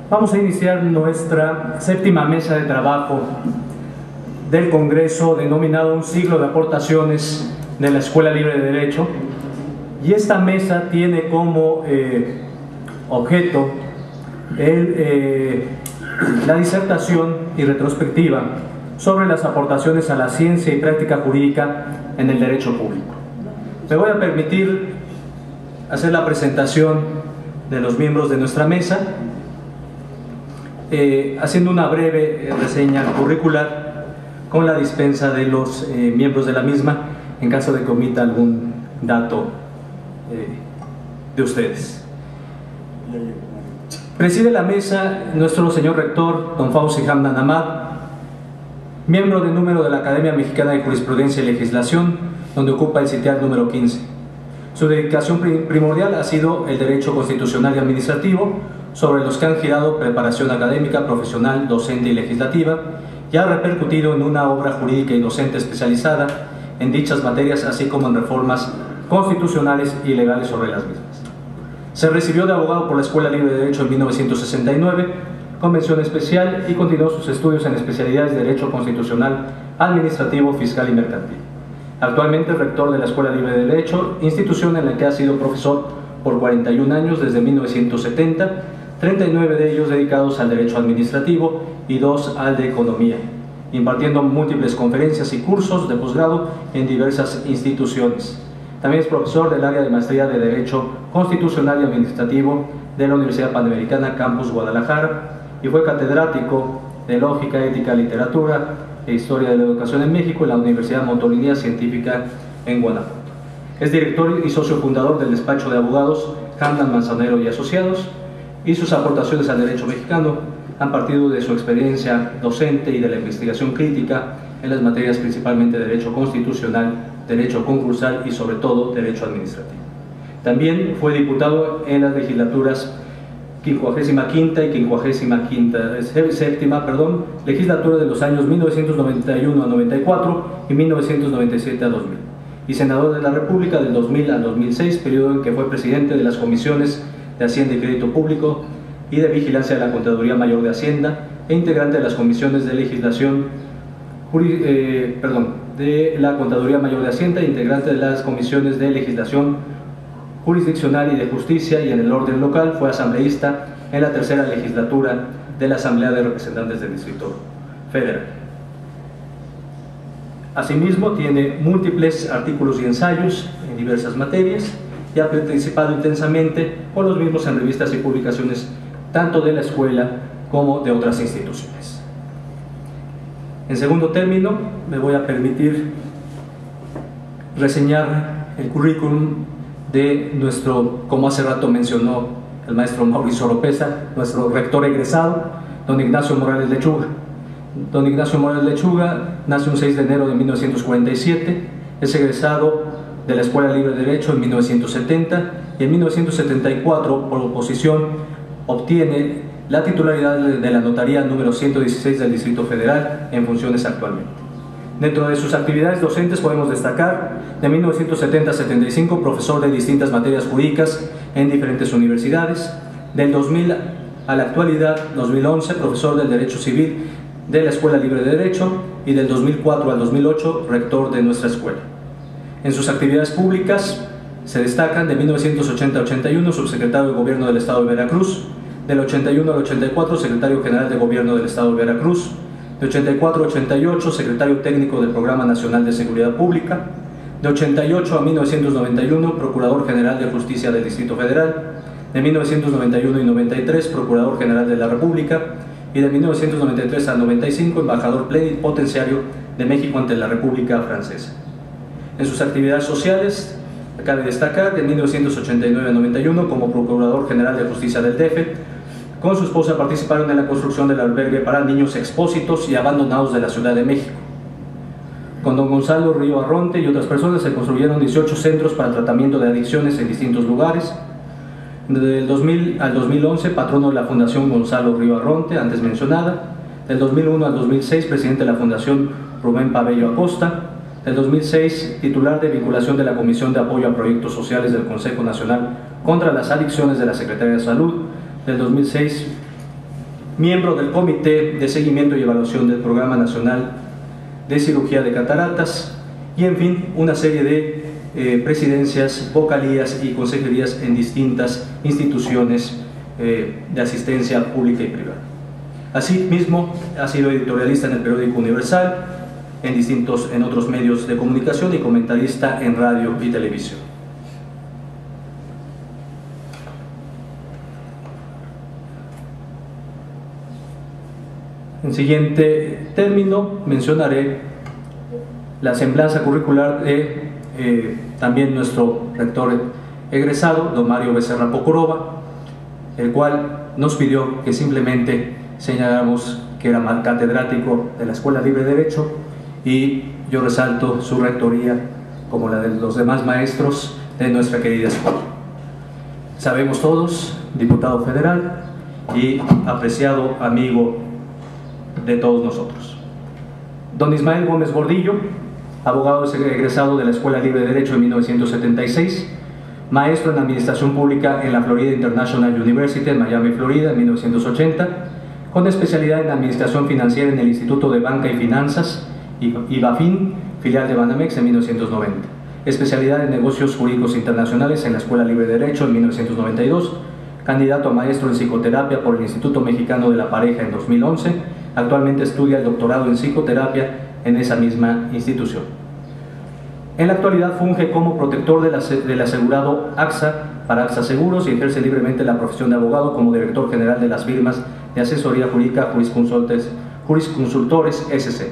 Vamos a iniciar nuestra séptima mesa de trabajo del Congreso denominado Un siglo de aportaciones de la Escuela Libre de Derecho, y esta mesa tiene como objeto la disertación y retrospectiva sobre las aportaciones a la ciencia y práctica jurídica en el derecho público. Me voy a permitir hacer la presentación de los miembros de nuestra mesa, haciendo una breve reseña curricular con la dispensa de los miembros de la misma en caso de que omita algún dato de ustedes. Preside la mesa nuestro señor rector, don Fauzi Hamdan Ahmad, miembro de número de la Academia Mexicana de Jurisprudencia y Legislación, donde ocupa el sitial número 15. Su dedicación primordial ha sido el derecho constitucional y administrativo, sobre los que han girado preparación académica, profesional, docente y legislativa, y ha repercutido en una obra jurídica y docente especializada en dichas materias, así como en reformas constitucionales y legales sobre las mismas. Se recibió de abogado por la Escuela Libre de Derecho en 1969, con mención especial, y continuó sus estudios en especialidades de Derecho Constitucional, Administrativo, Fiscal y Mercantil. Actualmente es rector de la Escuela Libre de Derecho, institución en la que ha sido profesor por 41 años desde 1970, 39 de ellos dedicados al derecho administrativo y 2 al de economía, impartiendo múltiples conferencias y cursos de posgrado en diversas instituciones. También es profesor del área de maestría de Derecho Constitucional y Administrativo de la Universidad Panamericana Campus Guadalajara, y fue catedrático de Lógica, Ética, Literatura e Historia de la Educación en México en la Universidad Motolinía Científica en Guanajuato. Es director y socio fundador del despacho de abogados Hamdan Manzanero y Asociados, y sus aportaciones al derecho mexicano han partido de su experiencia docente y de la investigación crítica en las materias principalmente derecho constitucional, derecho concursal y sobre todo derecho administrativo. También fue diputado en las legislaturas 55ª y 57ª, legislatura de los años 1991 a 94 y 1997 a 2000, y senador de la República del 2000 al 2006, periodo en que fue presidente de las comisiones de Hacienda y Crédito Público y de Vigilancia de la Contraloría Mayor de Hacienda, e integrante de las comisiones de legislación, de la Contraloría Mayor de Hacienda, integrante de las comisiones de legislación jurisdiccional y de justicia, y en el orden local fue asambleísta en la tercera legislatura de la Asamblea de Representantes del Distrito Federal. Asimismo, tiene múltiples artículos y ensayos en diversas materias, y ha participado intensamente con los mismos en revistas y publicaciones tanto de la escuela como de otras instituciones. En segundo término, me voy a permitir reseñar el currículum de nuestro, como hace rato mencionó el maestro Mauricio Oropesa, nuestro rector egresado, don Ignacio Morales Lechuga. Don Ignacio Morales Lechuga nace un 6 de enero de 1947, es egresado de la Escuela Libre de Derecho en 1970, y en 1974, por oposición, obtiene la titularidad de la notaría número 116 del Distrito Federal, en funciones actualmente. Dentro de sus actividades docentes podemos destacar: de 1970 a 75, profesor de distintas materias jurídicas en diferentes universidades; del 2000 a la actualidad, 2011, profesor del Derecho Civil de la Escuela Libre de Derecho, y del 2004 al 2008, rector de nuestra escuela. En sus actividades públicas se destacan: de 1980 a 81, subsecretario de Gobierno del Estado de Veracruz; del 81 al 84, secretario general de Gobierno del Estado de Veracruz; de 84 a 88, secretario técnico del Programa Nacional de Seguridad Pública; de 88 a 1991, procurador general de Justicia del Distrito Federal; de 1991 y 93, procurador general de la República; y de 1993 al 95, embajador plenipotenciario de México ante la República Francesa. En sus actividades sociales, cabe destacar: de 1989 a 91, como Procurador General de Justicia del DF, con su esposa participaron en la construcción del albergue para niños expósitos y abandonados de la Ciudad de México. Con don Gonzalo Río Arronte y otras personas se construyeron 18 centros para tratamiento de adicciones en distintos lugares. Del 2000 al 2011, patrono de la Fundación Gonzalo Río Arronte, antes mencionada. Del 2001 al 2006, presidente de la Fundación Rubén Pabello Acosta. Del 2006, titular de vinculación de la Comisión de Apoyo a Proyectos Sociales del Consejo Nacional contra las Adicciones de la Secretaría de Salud. Del 2006, miembro del Comité de Seguimiento y Evaluación del Programa Nacional de Cirugía de Cataratas y, en fin, una serie de presidencias, vocalías y consejerías en distintas instituciones de asistencia pública y privada. Asimismo, ha sido editorialista en el Periódico Universal, en otros medios de comunicación y comentarista en radio y televisión. En siguiente término mencionaré la semblanza curricular de también nuestro rector egresado, don Mario Becerra Pocoroba, el cual nos pidió que simplemente señaláramos que era catedrático de la Escuela Libre de Derecho, y yo resalto su rectoría como la de los demás maestros de nuestra querida escuela. Sabemos todos, diputado federal y apreciado amigo de todos nosotros. Don Ismael Gómez Gordillo, abogado egresado de la Escuela Libre de Derecho en 1976, maestro en Administración Pública en la Florida International University en Miami, Florida, en 1980, con especialidad en Administración Financiera en el Instituto de Banca y Finanzas, IBAFIN, filial de Banamex, en 1990. Especialidad en Negocios Jurídicos Internacionales en la Escuela Libre de Derecho en 1992, candidato a maestro en Psicoterapia por el Instituto Mexicano de la Pareja en 2011, actualmente estudia el doctorado en Psicoterapia en esa misma institución. En la actualidad funge como protector del asegurado AXA para AXA Seguros y ejerce libremente la profesión de abogado como director general de las firmas de asesoría jurídica Jurisconsultores SC,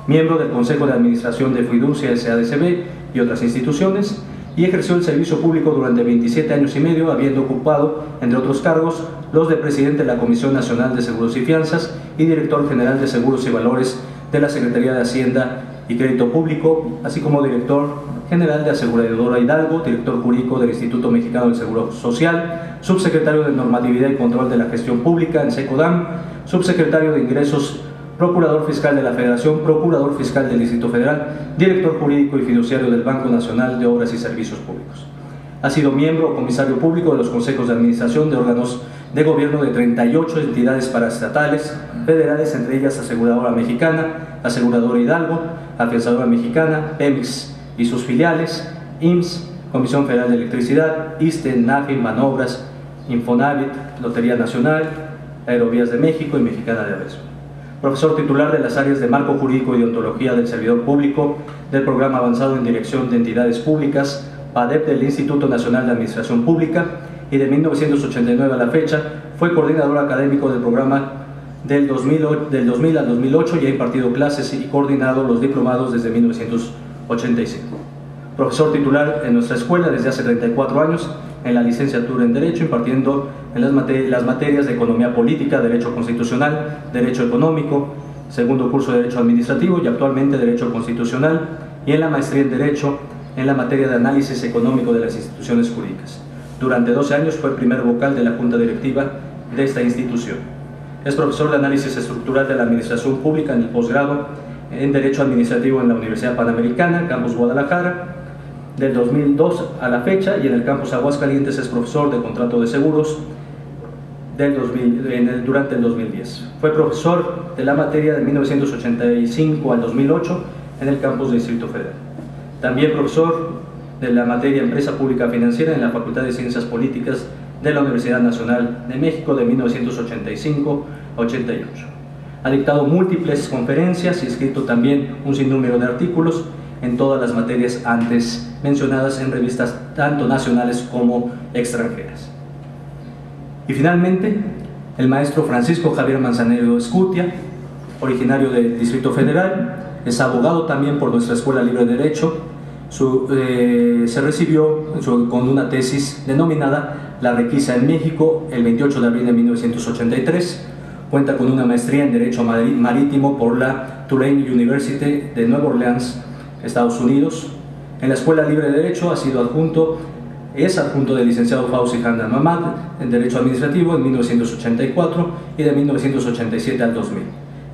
miembro del Consejo de Administración de Fiducia SADCB y otras instituciones, y ejerció el servicio público durante 27 años y medio, habiendo ocupado, entre otros cargos, los de presidente de la Comisión Nacional de Seguros y Fianzas y director general de Seguros y Valores de la Secretaría de Hacienda y Crédito Público, así como director general de Aseguradora Hidalgo, director jurídico del Instituto Mexicano del Seguro Social, subsecretario de Normatividad y Control de la Gestión Pública en SECODAM, subsecretario de Ingresos, procurador fiscal de la Federación, procurador fiscal del Distrito Federal, director jurídico y fiduciario del Banco Nacional de Obras y Servicios Públicos. Ha sido miembro o comisario público de los consejos de administración de órganos de gobierno de 38 entidades paraestatales, federales, entre ellas Aseguradora Mexicana, Aseguradora Hidalgo, Afianzadora Mexicana, Pemex y sus filiales, IMSS, Comisión Federal de Electricidad, ISSSTE, NAFI, Manobras, Infonavit, Lotería Nacional, Aerovías de México y Mexicana de Aviación. Profesor titular de las áreas de Marco Jurídico y Deontología del Servidor Público del Programa Avanzado en Dirección de Entidades Públicas, PADEP, del Instituto Nacional de Administración Pública, y de 1989 a la fecha fue coordinador académico del programa del 2000 al 2008 y ha impartido clases y coordinado los diplomados desde 1985. Profesor titular en nuestra escuela desde hace 34 años en la licenciatura en Derecho, impartiendo en las materias de Economía Política, Derecho Constitucional, Derecho Económico, segundo curso de Derecho Administrativo y actualmente Derecho Constitucional, y en la maestría en Derecho en la materia de Análisis Económico de las Instituciones Jurídicas. Durante 12 años fue primer vocal de la Junta Directiva de esta institución. Es profesor de Análisis Estructural de la Administración Pública en el posgrado en Derecho Administrativo en la Universidad Panamericana, Campus Guadalajara, del 2002 a la fecha, y en el Campus Aguascalientes es profesor de Contrato de Seguros durante el 2010. Fue profesor de la materia de 1985 al 2008 en el Campus Distrito Federal. También profesor de la materia Empresa Pública Financiera en la Facultad de Ciencias Políticas de la Universidad Nacional de México de 1985 a 88. Ha dictado múltiples conferencias y escrito también un sinnúmero de artículos en todas las materias antes mencionadas en revistas tanto nacionales como extranjeras. Y finalmente, el maestro Francisco Javier Manzanero Escutia, originario del Distrito Federal, es abogado también por nuestra Escuela Libre de Derecho. Se recibió con una tesis denominada La Requisa en México el 28 de abril de 1983. Cuenta con una maestría en Derecho Marítimo por la Tulane University de Nueva Orleans, Estados Unidos. En la Escuela Libre de Derecho es adjunto del licenciado Fauzi Handan Mamad en Derecho Administrativo en 1984 y de 1987 al 2000.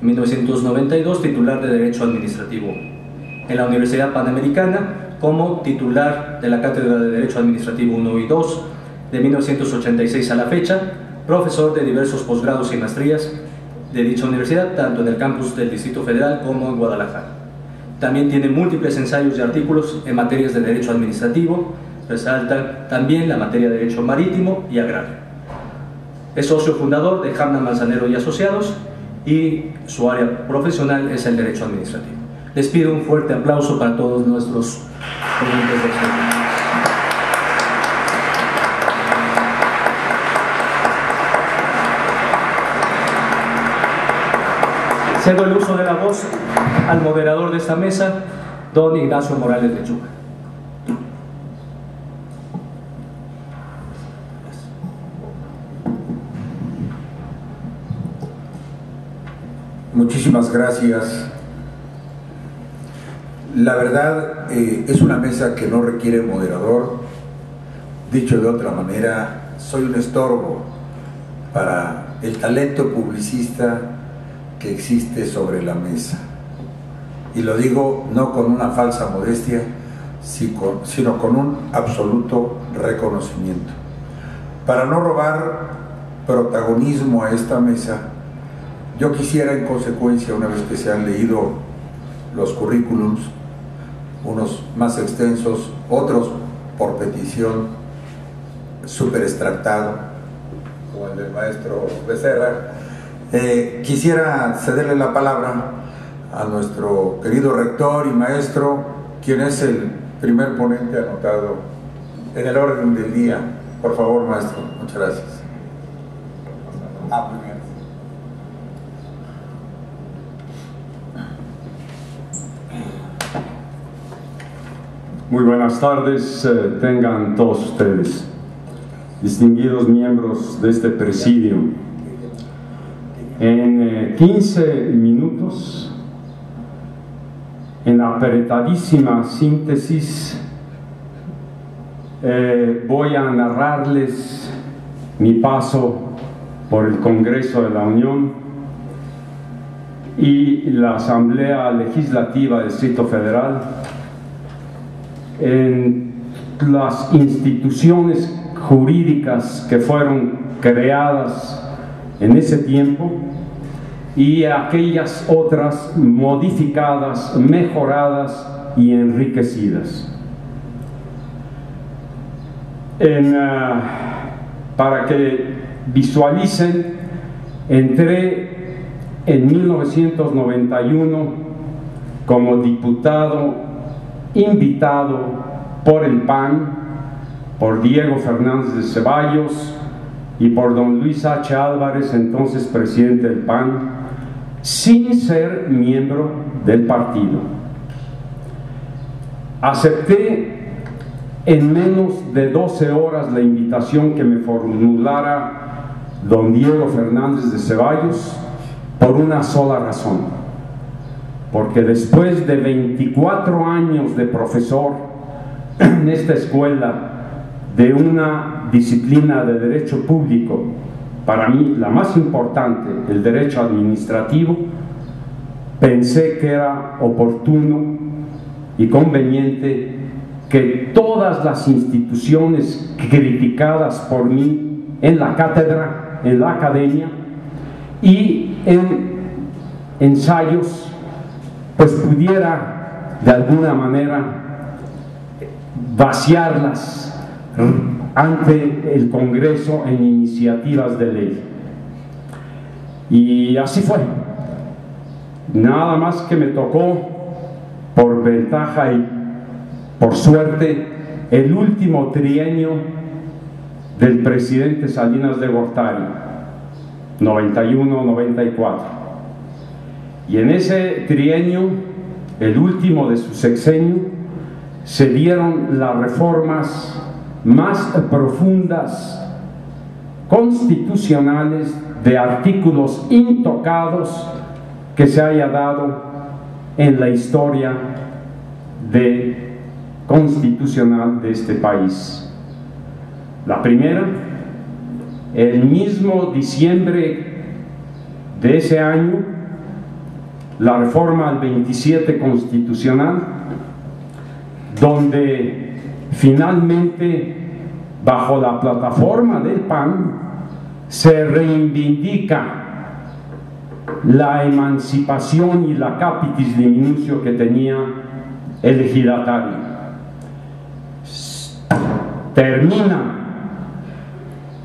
En 1992 titular de Derecho Administrativo. En la Universidad Panamericana como titular de la Cátedra de Derecho Administrativo 1 y 2 de 1986 a la fecha, profesor de diversos posgrados y maestrías de dicha universidad, tanto en el campus del Distrito Federal como en Guadalajara. También tiene múltiples ensayos y artículos en materias de derecho administrativo, resaltan también la materia de derecho marítimo y agrario. Es socio fundador de Hamdan Manzanero y Asociados y su área profesional es el derecho administrativo. Les pido un fuerte aplauso para todos nuestros ponentes de experiencia. Cedo el uso de la voz al moderador de esta mesa, don Ignacio Morales Lechuga. Muchísimas gracias. La verdad, es una mesa que no requiere moderador. Dicho de otra manera, soy un estorbo para el talento publicista que existe sobre la mesa. Y lo digo no con una falsa modestia, sino con un absoluto reconocimiento. Para no robar protagonismo a esta mesa, yo quisiera, en consecuencia, una vez que se han leído los currículums, unos más extensos, otros por petición, súper extractado, como el del maestro Becerra, quisiera cederle la palabra a nuestro querido rector y maestro, quien es el primer ponente anotado en el orden del día. Por favor, maestro, muchas gracias. Muy bien. Muy buenas tardes, tengan todos ustedes, distinguidos miembros de este presidium. En 15 minutos, en apretadísima síntesis, voy a narrarles mi paso por el Congreso de la Unión y la Asamblea Legislativa del Distrito Federal, en las instituciones jurídicas que fueron creadas en ese tiempo y aquellas otras modificadas, mejoradas y enriquecidas. Para que visualicen, entré en 1991 como diputado invitado por el PAN, por Diego Fernández de Ceballos y por don Luis H. Álvarez, entonces presidente del PAN, sin ser miembro del partido. Acepté en menos de 12 horas la invitación que me formulara don Diego Fernández de Ceballos por una sola razón, porque después de 24 años de profesor en esta escuela de una disciplina de derecho público, para mí la más importante, el derecho administrativo, pensé que era oportuno y conveniente que todas las instituciones criticadas por mí en la cátedra, en la academia y en ensayos, pues pudiera de alguna manera vaciarlas ante el Congreso en iniciativas de ley. Y así fue. Nada más que me tocó, por ventaja y por suerte, el último trienio del presidente Salinas de Gortari, 91-94. Y en ese trienio, el último de su sexenio, se dieron las reformas más profundas constitucionales de artículos intocados que se haya dado en la historia constitucional de este país. La primera, el mismo diciembre de ese año, la reforma al 27 constitucional, donde finalmente, bajo la plataforma del PAN, se reivindica la emancipación y la capitis diminutio que tenía el ejidatario. Termina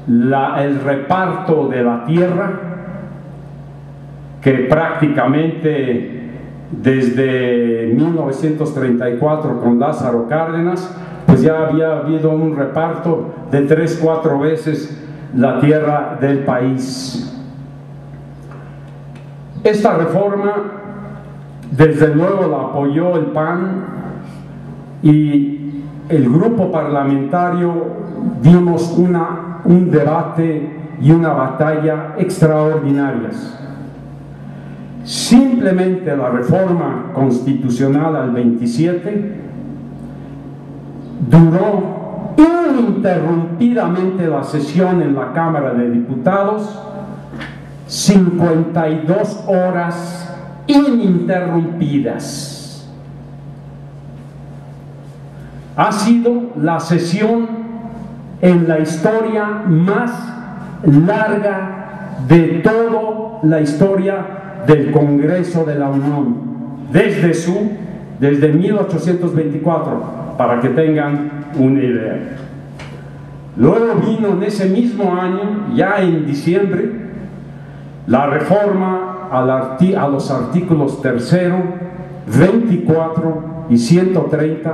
el reparto de la tierra, que prácticamente desde 1934 con Lázaro Cárdenas, pues ya había habido un reparto de 3-4 veces la tierra del país. Esta reforma, desde luego, la apoyó el PAN, y el grupo parlamentario dimos un debate y una batalla extraordinarias. Simplemente la reforma constitucional al 27 duró ininterrumpidamente la sesión en la Cámara de Diputados 52 horas ininterrumpidas. Ha sido la sesión en la historia más larga de toda la historia del Congreso de la Unión, desde 1824, para que tengan una idea. Luego vino en ese mismo año, ya en diciembre, la reforma a los artículos 3, 24 y 130,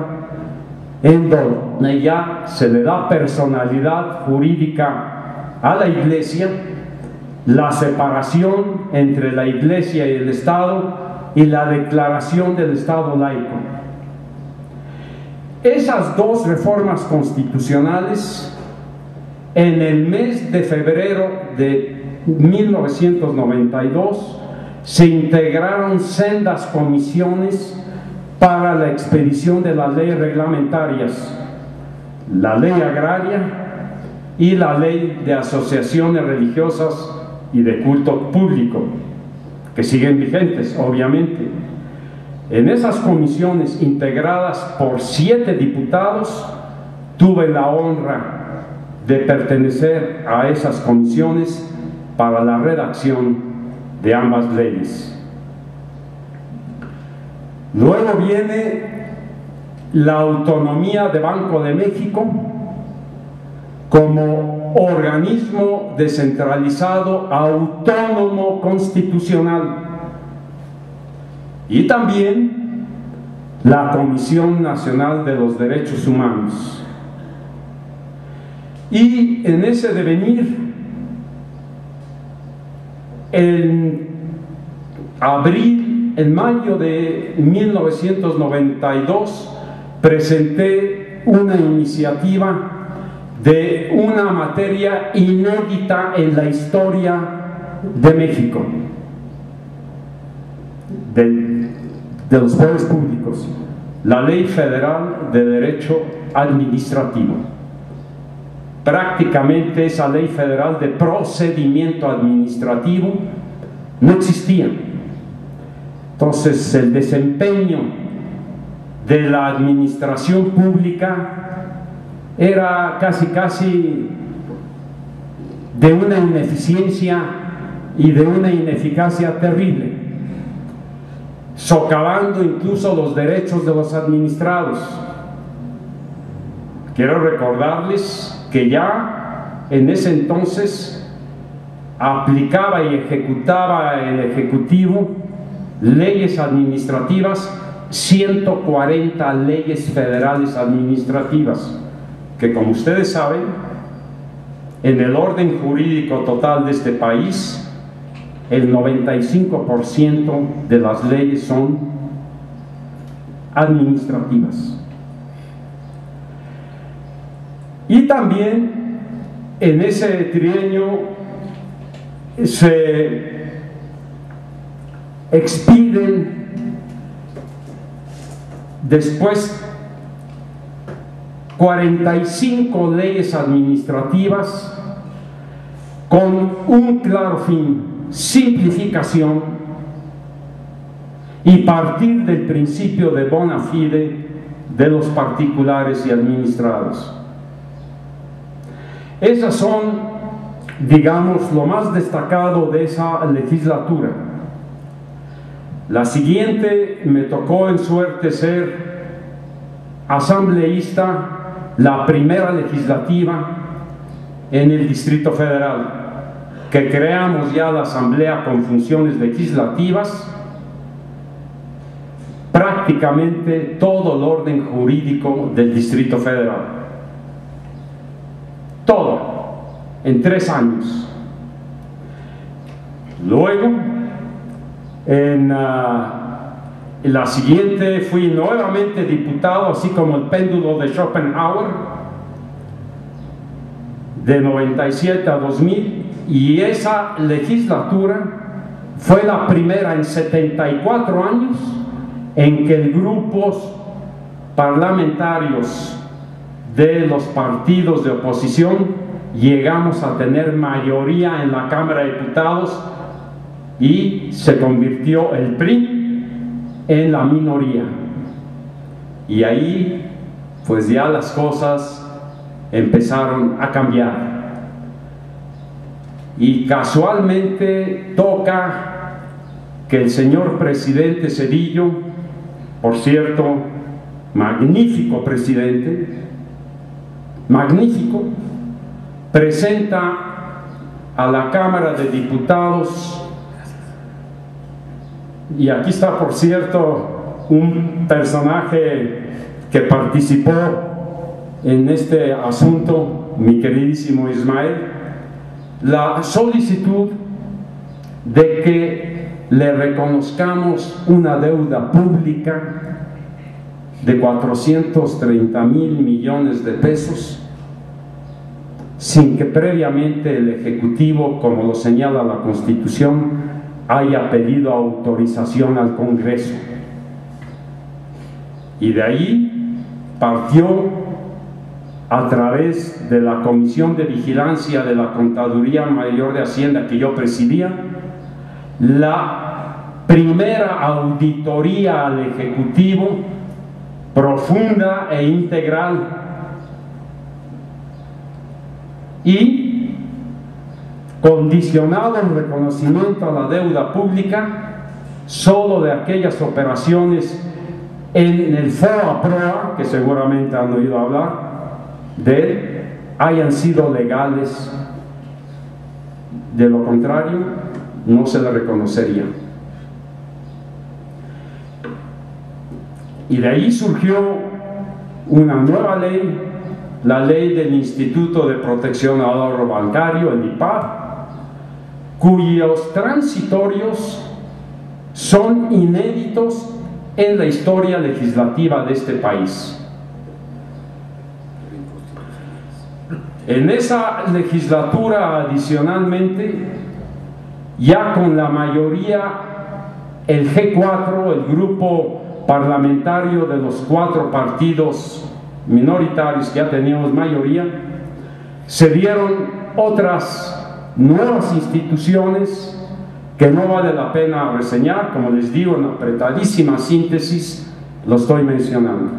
en donde ya se le da personalidad jurídica a la Iglesia, la separación entre la Iglesia y el Estado y la declaración del Estado laico. Esas dos reformas constitucionales, en el mes de febrero de 1992, se integraron sendas comisiones para la expedición de las leyes reglamentarias, la ley agraria y la ley de asociaciones religiosas y de culto público, que siguen vigentes, obviamente. En esas comisiones, integradas por 7 diputados, tuve la honra de pertenecer a esas comisiones para la redacción de ambas leyes. Luego viene la autonomía de Banco de México como organismo descentralizado, autónomo, constitucional, y también la Comisión Nacional de los Derechos Humanos. Y en ese devenir, en mayo de 1992, presenté una iniciativa de una materia inédita en la historia de México, de los poderes públicos, la Ley Federal de Derecho Administrativo. Prácticamente esa Ley Federal de Procedimiento Administrativo no existía. Entonces, el desempeño de la administración pública era casi de una ineficiencia y de una ineficacia terrible, socavando incluso los derechos de los administrados. Quiero recordarles que ya en ese entonces aplicaba y ejecutaba el Ejecutivo leyes administrativas, 140 leyes federales administrativas, que, como ustedes saben, en el orden jurídico total de este país, el 95% de las leyes son administrativas. Y también en ese trienio se expiden después 45 leyes administrativas con un claro fin: simplificación y partir del principio de bona fide de los particulares y administrados. Esas son, digamos, lo más destacado de esa legislatura. La siguiente me tocó en suerte ser asambleísta, la primera legislativa en el Distrito Federal, que creamos ya la asamblea con funciones legislativas, prácticamente todo el orden jurídico del Distrito Federal. Todo, en 3 años. Luego, en la siguiente fui nuevamente diputado, así como el péndulo de Schopenhauer, de 97 a 2000, y esa legislatura fue la primera en 74 años en que grupos parlamentarios de los partidos de oposición llegamos a tener mayoría en la Cámara de Diputados y se convirtió el PRI en la minoría. Y ahí pues ya las cosas empezaron a cambiar. Y casualmente toca que el señor presidente Zedillo, por cierto, magnífico presidente, magnífico, presenta a la Cámara de Diputados, y aquí está, por cierto, un personaje que participó en este asunto, mi queridísimo Ismael, la solicitud de que le reconozcamos una deuda pública de 430,000 millones de pesos sin que previamente el Ejecutivo, como lo señala la Constitución, haya pedido autorización al Congreso. Y de ahí partió, a través de la Comisión de Vigilancia de la Contaduría Mayor de Hacienda que yo presidía, la primera auditoría al Ejecutivo profunda e integral, y condicionado el reconocimiento a la deuda pública solo de aquellas operaciones en el FOA-PROA, que seguramente han oído hablar de él, hayan sido legales. De lo contrario, no se le reconocería. Y de ahí surgió una nueva ley, la ley del Instituto de Protección al Ahorro Bancario, el IPAB, cuyos transitorios son inéditos en la historia legislativa de este país. En esa legislatura, adicionalmente, ya con la mayoría, el G4, el grupo parlamentario de los 4 partidos minoritarios que ya teníamos mayoría, se dieron otras nuevas instituciones que no vale la pena reseñar, como les digo, en apretadísima síntesis lo estoy mencionando.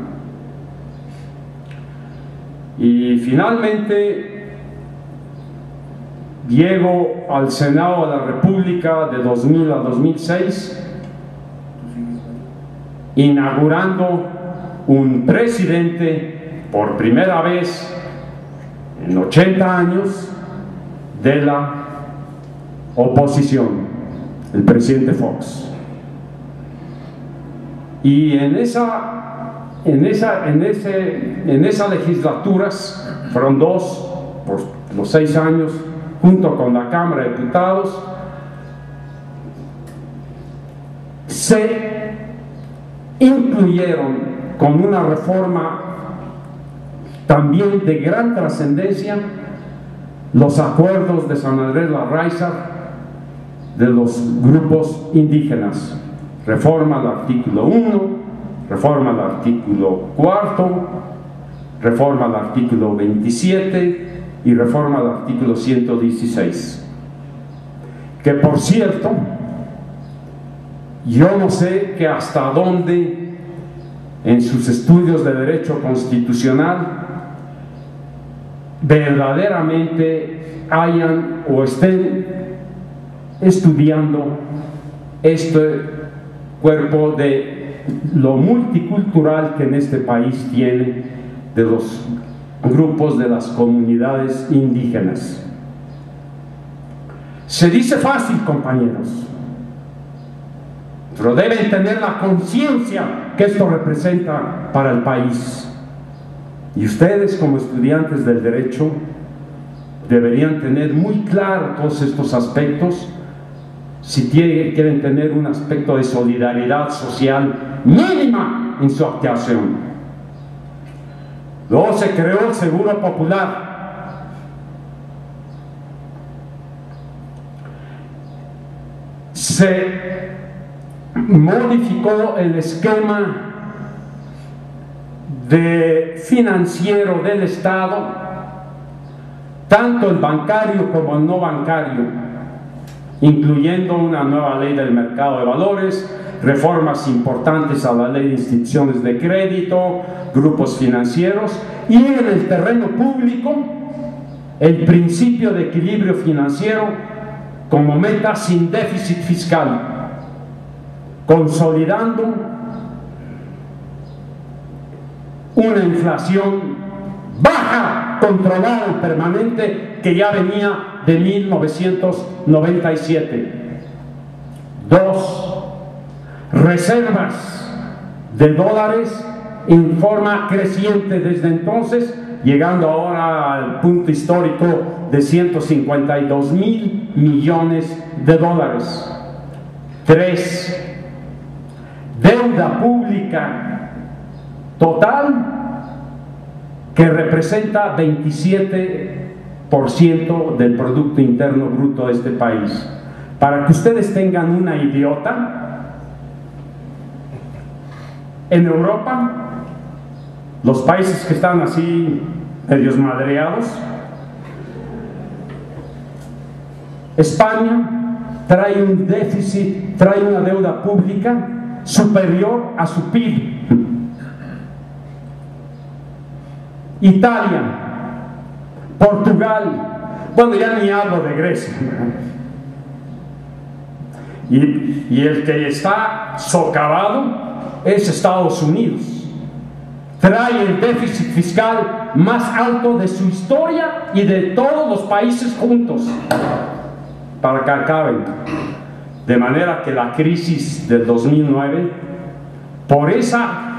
Y finalmente llego al Senado de la República de 2000 a 2006, inaugurando un presidente por primera vez en 80 años de la oposición, el presidente Fox. Y en esas legislaturas, fueron 2 por los 6 años, junto con la Cámara de Diputados, se incluyeron con una reforma también de gran trascendencia los acuerdos de San Andrés Larraíza de los grupos indígenas. Reforma al artículo 1, reforma al artículo 4, reforma al artículo 27 y reforma al artículo 116. Que por cierto, yo no sé que hasta dónde en sus estudios de derecho constitucional verdaderamente hayan o estén estudiando este cuerpo de lo multicultural que en este país tiene, de los grupos de las comunidades indígenas. Se dice fácil, compañeros, pero deben tener la conciencia que esto representa para el país. Y ustedes, como estudiantes del derecho, deberían tener muy claro todos estos aspectos si quieren tener un aspecto de solidaridad social mínima en su actuación. Luego se creó el Seguro Popular. Se modificó el esquema financiero del Estado, tanto el bancario como el no bancario, incluyendo una nueva ley del mercado de valores, reformas importantes a la ley de instituciones de crédito, grupos financieros, y en el terreno público el principio de equilibrio financiero como meta sin déficit fiscal, consolidando una inflación baja, controlada y permanente que ya venía de 1997. 2. Reservas de dólares en forma creciente desde entonces, llegando ahora al punto histórico de 152,000 millones de dólares. 3. Deuda pública total que representa 27% del Producto Interno Bruto de este país. Para que ustedes tengan una idiota, en Europa, los países que están así medios madreados, España trae un déficit, trae una deuda pública superior a su PIB. Italia, Portugal, bueno, ya ni hablo de Grecia, y el que está socavado es Estados Unidos. Trae el déficit fiscal más alto de su historia y de todos los países juntos, para que acaben. De manera que la crisis del 2009, por esa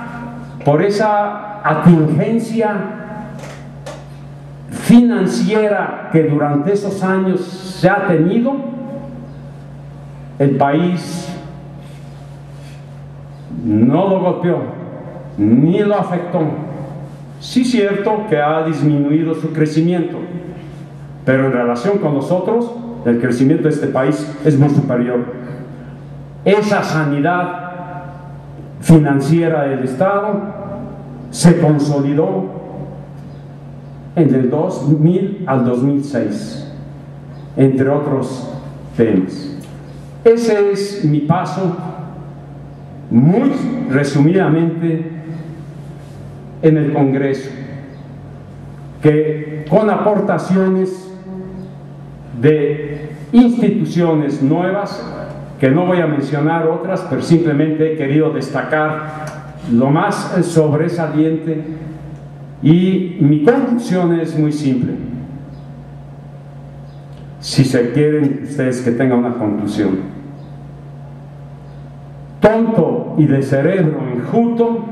atingencia financiera que durante esos años se ha tenido, el país no lo golpeó ni lo afectó. Sí es cierto que ha disminuido su crecimiento, pero en relación con nosotros, el crecimiento de este país es muy superior. Esa sanidad financiera del Estado se consolidó en el 2000 al 2006, entre otros temas. Ese es mi paso, muy resumidamente, en el Congreso, que con aportaciones de instituciones nuevas, que no voy a mencionar otras, pero simplemente he querido destacar lo más sobresaliente, y mi conclusión es muy simple. Si se quieren ustedes que tenga una conclusión: tonto y de cerebro enjuto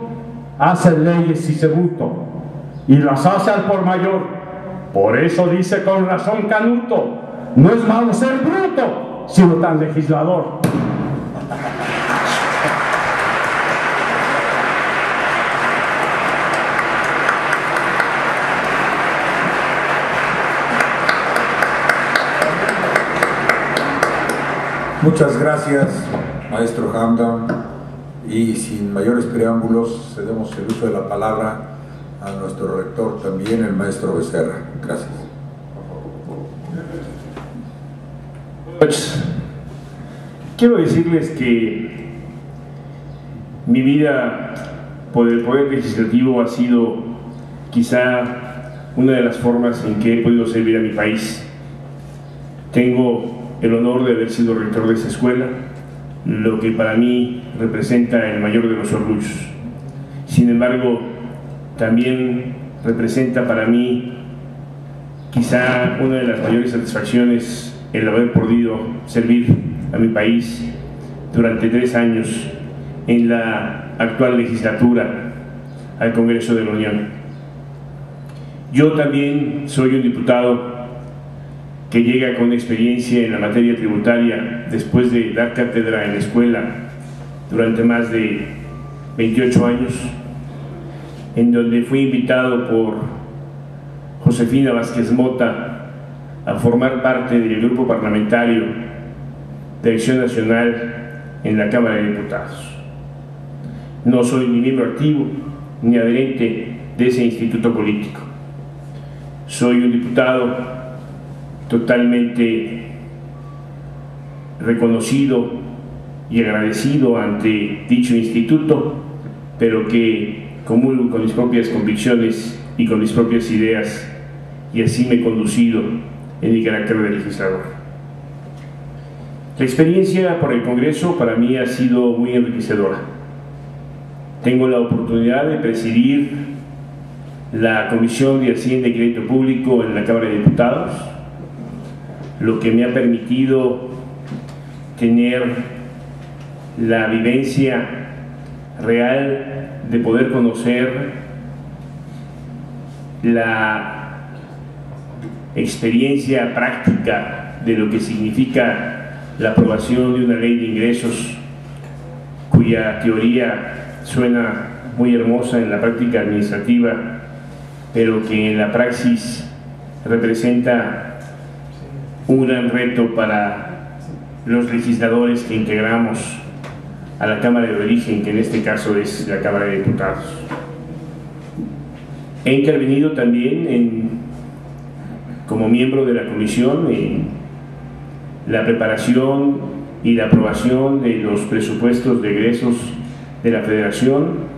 hace leyes y sebuto, y las hace al por mayor. Por eso dice con razón Canuto: no es malo ser bruto, sino tan legislador. Muchas gracias, maestro Hamdan, y sin mayores preámbulos cedemos el uso de la palabra a nuestro rector también, el maestro Becerra. Gracias. Pues, quiero decirles que mi vida por el Poder Legislativo ha sido quizá una de las formas en que he podido servir a mi país. Tengo el honor de haber sido rector de esa escuela, lo que para mí representa el mayor de los orgullos. Sin embargo, también representa para mí quizá una de las mayores satisfacciones el haber podido servir a mi país durante 3 años en la actual legislatura al Congreso de la Unión. Yo también soy un diputado que llega con experiencia en la materia tributaria después de dar cátedra en la escuela durante más de 28 años, en donde fui invitado por Josefina Vázquez Mota a formar parte del grupo parlamentario de Acción Nacional en la Cámara de Diputados. No soy ni miembro activo ni adherente de ese instituto político. Soy un diputado totalmente reconocido y agradecido ante dicho instituto, pero que comulgo con mis propias convicciones y con mis propias ideas, y así me he conducido en mi carácter de legislador. La experiencia por el Congreso para mí ha sido muy enriquecedora. Tengo la oportunidad de presidir la Comisión de Hacienda y Crédito Público en la Cámara de Diputados, lo que me ha permitido tener la vivencia real de poder conocer la experiencia práctica de lo que significa la aprobación de una ley de ingresos cuya teoría suena muy hermosa en la práctica administrativa, pero que en la praxis representa un gran reto para los legisladores que integramos a la Cámara de Origen, que en este caso es la Cámara de Diputados. He intervenido también como miembro de la Comisión en la preparación y la aprobación de los presupuestos de egresos de la Federación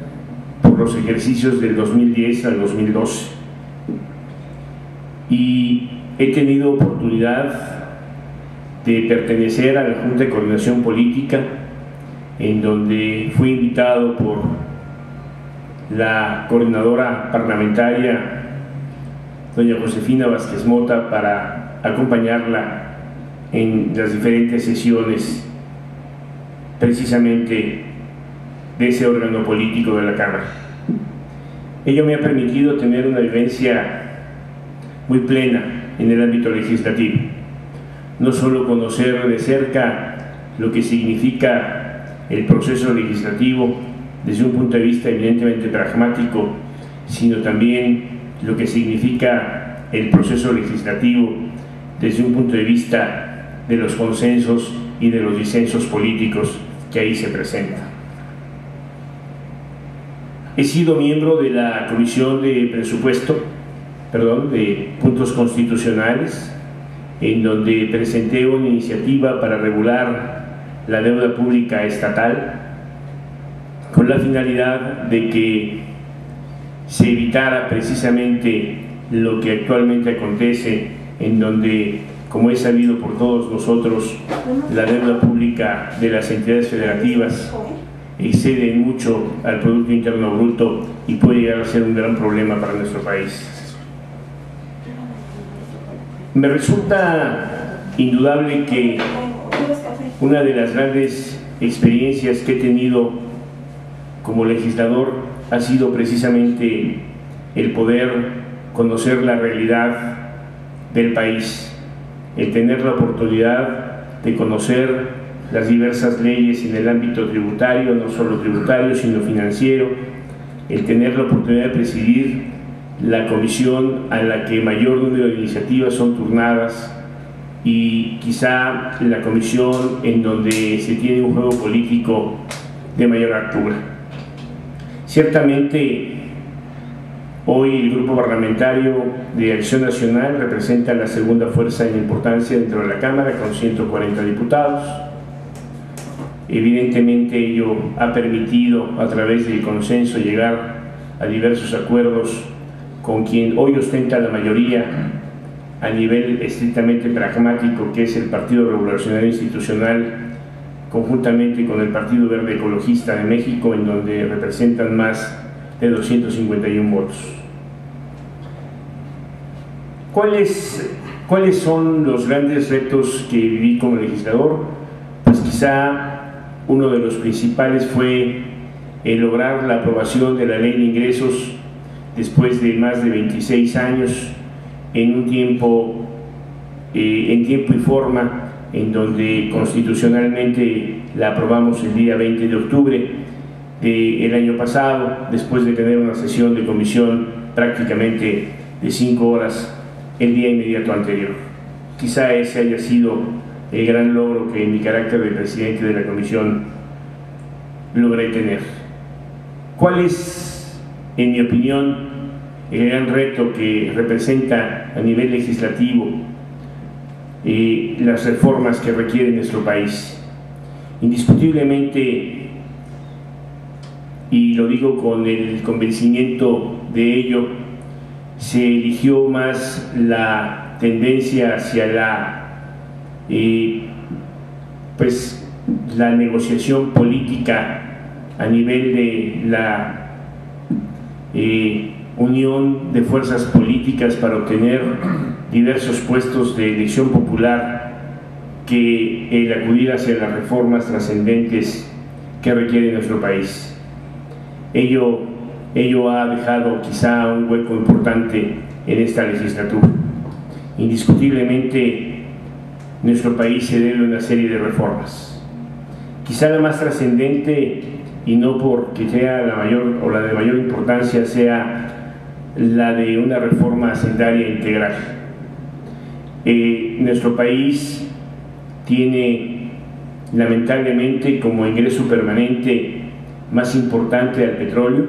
por los ejercicios del 2010 al 2012. Y he tenido oportunidad de pertenecer a la Junta de Coordinación Política, en donde fui invitado por la coordinadora parlamentaria, doña Josefina Vázquez Mota, para acompañarla en las diferentes sesiones precisamente de ese órgano político de la Cámara. Ello me ha permitido tener una vivencia muy plena en el ámbito legislativo, no solo conocer de cerca lo que significa el proceso legislativo desde un punto de vista evidentemente pragmático, sino también lo que significa el proceso legislativo desde un punto de vista de los consensos y de los disensos políticos que ahí se presentan. He sido miembro de la Comisión de de Puntos Constitucionales, en donde presenté una iniciativa para regular la deuda pública estatal, con la finalidad de que se evitara precisamente lo que actualmente acontece, en donde, como es sabido por todos nosotros, la deuda pública de las entidades federativas excede mucho al Producto Interno Bruto y puede llegar a ser un gran problema para nuestro país. Me resulta indudable que una de las grandes experiencias que he tenido como legislador ha sido precisamente el poder conocer la realidad del país, el tener la oportunidad de conocer las diversas leyes en el ámbito tributario, no solo tributario, sino financiero, el tener la oportunidad de presidir la comisión a la que mayor número de iniciativas son turnadas y quizá la comisión en donde se tiene un juego político de mayor altura. Ciertamente, hoy el Grupo Parlamentario de Acción Nacional representa la segunda fuerza en importancia dentro de la Cámara, con 140 diputados. Evidentemente ello ha permitido a través del consenso llegar a diversos acuerdos con quien hoy ostenta la mayoría a nivel estrictamente pragmático, que es el Partido Revolucionario Institucional, conjuntamente con el Partido Verde Ecologista de México, en donde representan más de 251 votos. ¿Cuáles son los grandes retos que viví como legislador? Pues quizá uno de los principales fue lograr la aprobación de la Ley de Ingresos después de más de 26 años, en tiempo y forma, en donde constitucionalmente la aprobamos el día 20 de octubre del año pasado, después de tener una sesión de comisión prácticamente de 5 horas el día inmediato anterior. Quizá ese haya sido el gran logro que en mi carácter de presidente de la comisión logré tener. ¿Cuál es, en mi opinión, el gran reto que representa a nivel legislativo las reformas que requiere nuestro país? Indiscutiblemente, y lo digo con el convencimiento de ello, se eligió más la tendencia hacia la negociación política a nivel de la unión de fuerzas políticas para obtener diversos puestos de elección popular, que el acudir hacia las reformas trascendentes que requiere nuestro país. Ello ha dejado quizá un hueco importante en esta legislatura. Indiscutiblemente, nuestro país se debe a una serie de reformas. Quizá la más trascendente, y no porque sea la mayor o la de mayor importancia, sea la de una reforma hacendaria integral. Nuestro país tiene, lamentablemente, como ingreso permanente más importante al petróleo.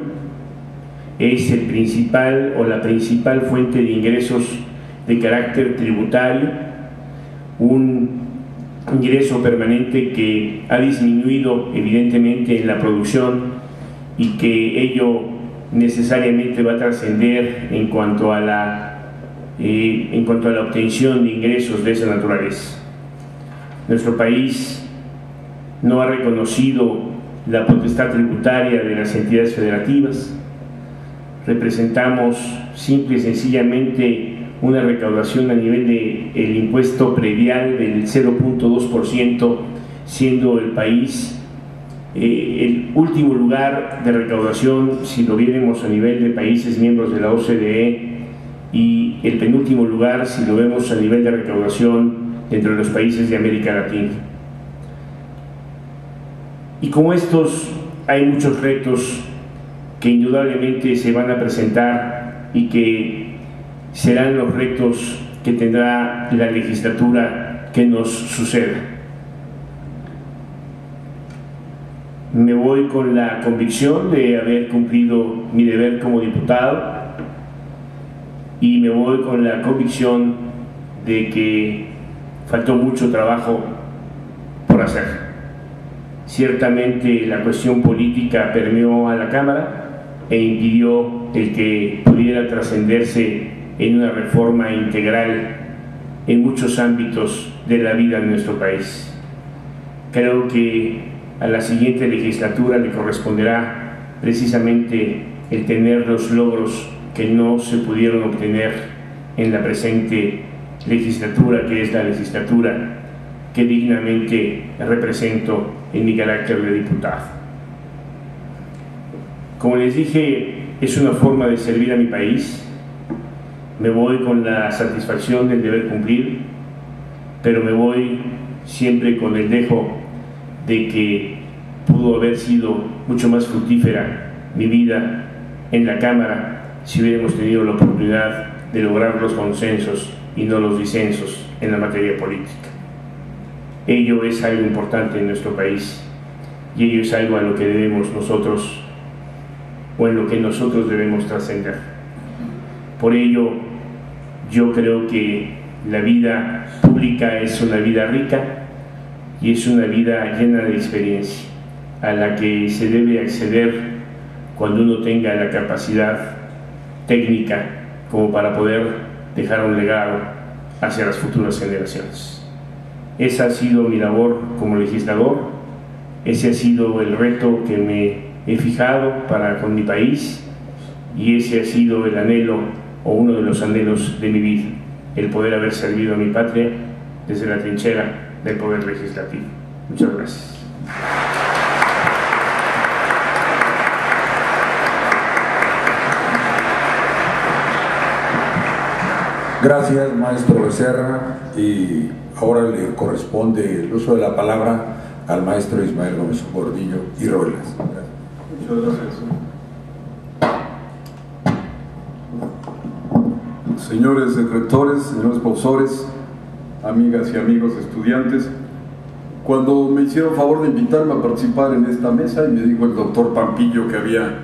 Es el principal o la principal fuente de ingresos de carácter tributario, un ingreso permanente que ha disminuido evidentemente en la producción y que ello necesariamente va a trascender en cuanto a la obtención de ingresos de esa naturaleza. Nuestro país no ha reconocido la potestad tributaria de las entidades federativas. Representamos simple y sencillamente una recaudación a nivel del impuesto predial del 0.2%, siendo el país el último lugar de recaudación si lo viéramos a nivel de países miembros de la OCDE, y el penúltimo lugar si lo vemos a nivel de recaudación dentro de los países de América Latina. Y como estos hay muchos retos que indudablemente se van a presentar y que serán los retos que tendrá la legislatura que nos suceda. Me voy con la convicción de haber cumplido mi deber como diputado, y me voy con la convicción de que faltó mucho trabajo por hacer. Ciertamente la cuestión política permeó a la Cámara e impidió el que pudiera trascenderse en una reforma integral en muchos ámbitos de la vida de nuestro país. Creo que a la siguiente legislatura le corresponderá precisamente el tener los logros que no se pudieron obtener en la presente legislatura, que es la legislatura que dignamente represento en mi carácter de diputado. Como les dije, es una forma de servir a mi país. Me voy con la satisfacción del deber cumplir, pero me voy siempre con el dejo de que pudo haber sido mucho más fructífera mi vida en la Cámara si hubiéramos tenido la oportunidad de lograr los consensos y no los disensos en la materia política. Ello es algo importante en nuestro país, y ello es algo a lo que debemos nosotros, o en lo que nosotros debemos trascender. Por ello, yo creo que la vida pública es una vida rica y es una vida llena de experiencia, a la que se debe acceder cuando uno tenga la capacidad técnica como para poder dejar un legado hacia las futuras generaciones. Esa ha sido mi labor como legislador Ese ha sido el reto que me he fijado para con mi país, y ese ha sido el anhelo o uno de los anhelos de mi vida, el poder haber servido a mi patria desde la trinchera del Poder Legislativo. Muchas gracias. Gracias, maestro Becerra, y ahora le corresponde el uso de la palabra al maestro Ismael Gómez Gordillo y Ruelas. Muchas gracias. Señores rectores, señores profesores, amigas y amigos estudiantes, cuando me hicieron favor de invitarme a participar en esta mesa, y me dijo el doctor Pampillo que había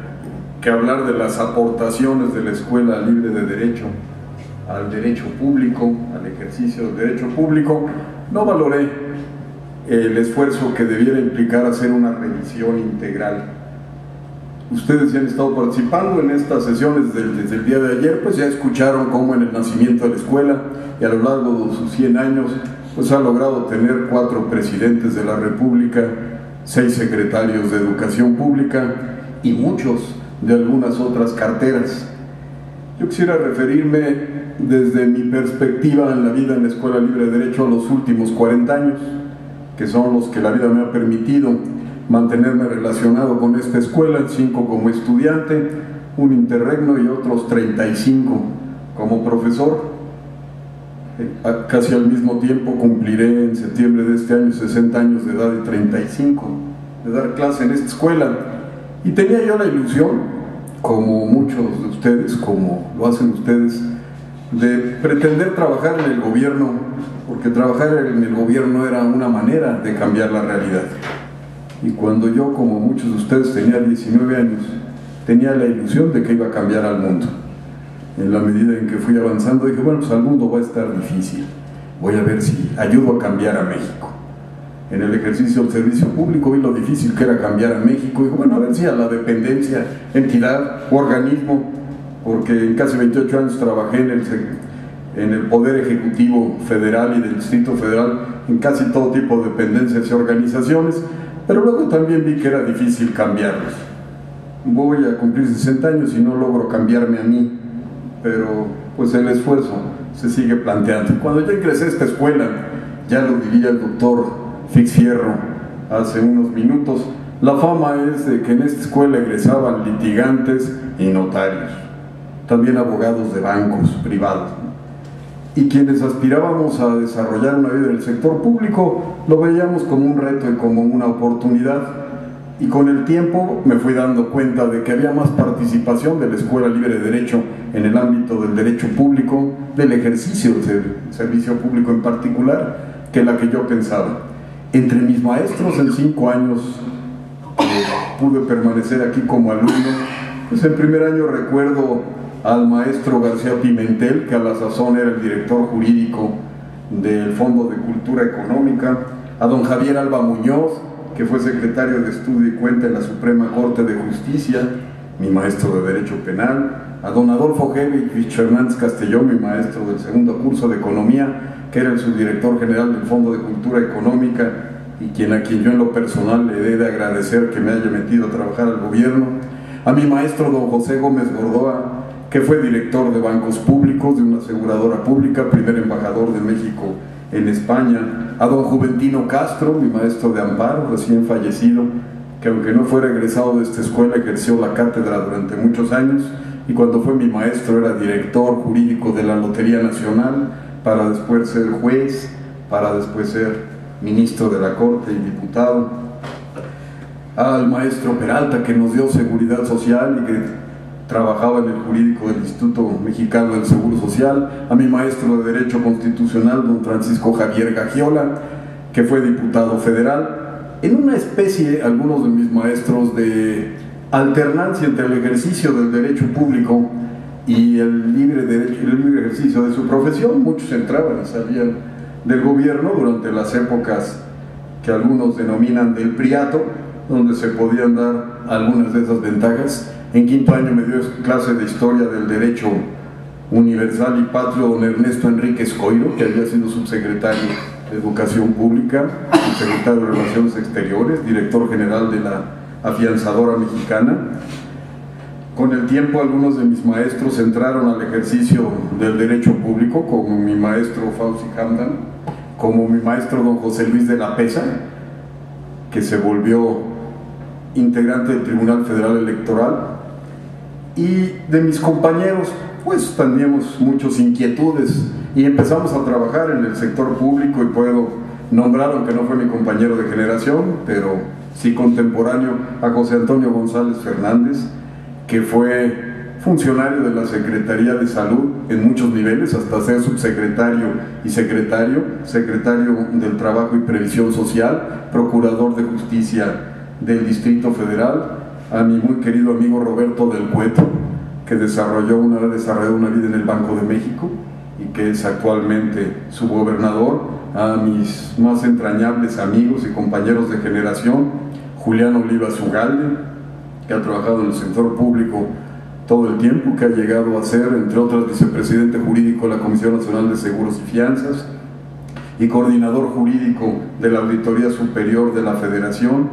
que hablar de las aportaciones de la Escuela Libre de Derecho al derecho público, al ejercicio del derecho público, no valoré el esfuerzo que debiera implicar hacer una revisión integral. Ustedes ya han estado participando en estas sesiones desde el día de ayer, pues ya escucharon cómo en el nacimiento de la escuela y a lo largo de sus 100 años pues ha logrado tener 4 presidentes de la República, 6 secretarios de Educación Pública y muchos de algunas otras carteras. Yo quisiera referirme desde mi perspectiva en la vida en la Escuela Libre de Derecho a los últimos 40 años, que son los que la vida me ha permitido mantenerme relacionado con esta escuela, 5 como estudiante, un interregno y otros 35 como profesor. Casi al mismo tiempo cumpliré en septiembre de este año 60 años de edad y 35 de dar clase en esta escuela, y tenía yo la ilusión, como muchos de ustedes, como lo hacen ustedes, de pretender trabajar en el gobierno, porque trabajar en el gobierno era una manera de cambiar la realidad. Y cuando yo, como muchos de ustedes, tenía 19 años, tenía la ilusión de que iba a cambiar al mundo. En la medida en que fui avanzando, dije, bueno, pues al mundo va a estar difícil, voy a ver si ayudo a cambiar a México. En el ejercicio del servicio público vi lo difícil que era cambiar a México, y dije, bueno, a ver si a la dependencia, entidad o organismo, porque en casi 28 años trabajé en el Poder Ejecutivo Federal y del Distrito Federal, en casi todo tipo de dependencias y organizaciones, pero luego también vi que era difícil cambiarlos. Voy a cumplir 60 años y no logro cambiarme a mí, pero pues el esfuerzo se sigue planteando. Cuando yo ingresé a esta escuela, ya lo diría el doctor Fix Fierro hace unos minutos, la fama es de que en esta escuela egresaban litigantes y notarios, también abogados de bancos privados, y quienes aspirábamos a desarrollar una vida en el sector público lo veíamos como un reto y como una oportunidad. Y con el tiempo me fui dando cuenta de que había más participación de la Escuela Libre de Derecho en el ámbito del derecho público, del ejercicio del servicio público en particular, que la que yo pensaba. Entre mis maestros en 5 años pude permanecer aquí como alumno, pues el primer año recuerdo al maestro García Pimentel, que a la sazón era el director jurídico del Fondo de Cultura Económica, a don Javier Alba Muñoz, que fue secretario de Estudio y Cuenta en la Suprema Corte de Justicia, mi maestro de Derecho Penal, a don Adolfo Gevich Hernández Castellón, mi maestro del segundo curso de Economía, que era el subdirector general del Fondo de Cultura Económica y a quien yo en lo personal le he de agradecer que me haya metido a trabajar al gobierno, a mi maestro don José Gómez Gordoa, que fue director de bancos públicos de una aseguradora pública, primer embajador de México en España, a don Juventino Castro, mi maestro de amparo, recién fallecido, que aunque no fuera egresado de esta escuela, ejerció la cátedra durante muchos años, y cuando fue mi maestro era director jurídico de la Lotería Nacional, para después ser juez, para después ser ministro de la Corte y diputado, al maestro Peralta, que nos dio seguridad social y que trabajaba en el jurídico del Instituto Mexicano del Seguro Social, a mi maestro de Derecho Constitucional, don Francisco Javier Gagiola, que fue diputado federal, en una especie, algunos de mis maestros, de alternancia entre el ejercicio del derecho público y el libre ejercicio de su profesión. Muchos entraban y salían del gobierno durante las épocas que algunos denominan del priato, donde se podían dar algunas de esas ventajas. En quinto año me dio clase de Historia del Derecho Universal y Patrio don Ernesto Enrique Escoiro, que había sido subsecretario de Educación Pública, secretario de Relaciones Exteriores, director general de la Afianzadora Mexicana. Con el tiempo algunos de mis maestros entraron al ejercicio del derecho público, como mi maestro Fauci Hamdan, como mi maestro don José Luis de la Pesa, que se volvió integrante del Tribunal Federal Electoral, y de mis compañeros, pues teníamos muchas inquietudes y empezamos a trabajar en el sector público, y puedo nombrar, aunque no fue mi compañero de generación, pero sí contemporáneo, a José Antonio González Fernández, que fue funcionario de la Secretaría de Salud en muchos niveles, hasta ser subsecretario y secretario del Trabajo y Previsión Social, procurador de Justicia del Distrito Federal, a mi muy querido amigo Roberto del Cueto, que desarrolló una vida en el Banco de México y que es actualmente su gobernador, a mis más entrañables amigos y compañeros de generación, Julián Olivas Ugalde, que ha trabajado en el sector público todo el tiempo, que ha llegado a ser, entre otras, vicepresidente jurídico de la Comisión Nacional de Seguros y Fianzas y coordinador jurídico de la Auditoría Superior de la Federación,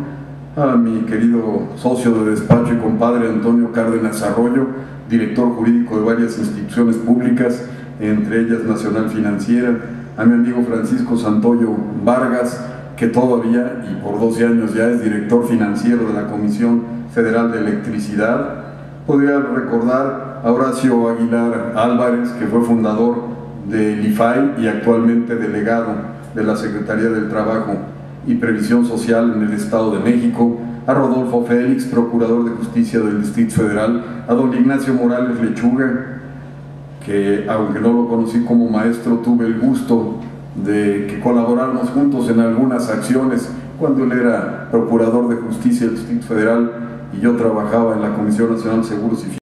a mi querido socio de despacho y compadre Antonio Cárdenas Arroyo, director jurídico de varias instituciones públicas, entre ellas Nacional Financiera, a mi amigo Francisco Santoyo Vargas, que todavía y por 12 años ya es director financiero de la Comisión Federal de Electricidad. Podría recordar a Horacio Aguilar Álvarez, que fue fundador del IFAI y actualmente delegado de la Secretaría del Trabajo y Previsión Social en el Estado de México, a Rodolfo Félix, procurador de Justicia del Distrito Federal, a don Ignacio Morales Lechuga, que aunque no lo conocí como maestro, tuve el gusto de que colaboráramos juntos en algunas acciones cuando él era procurador de Justicia del Distrito Federal y yo trabajaba en la Comisión Nacional de Seguros y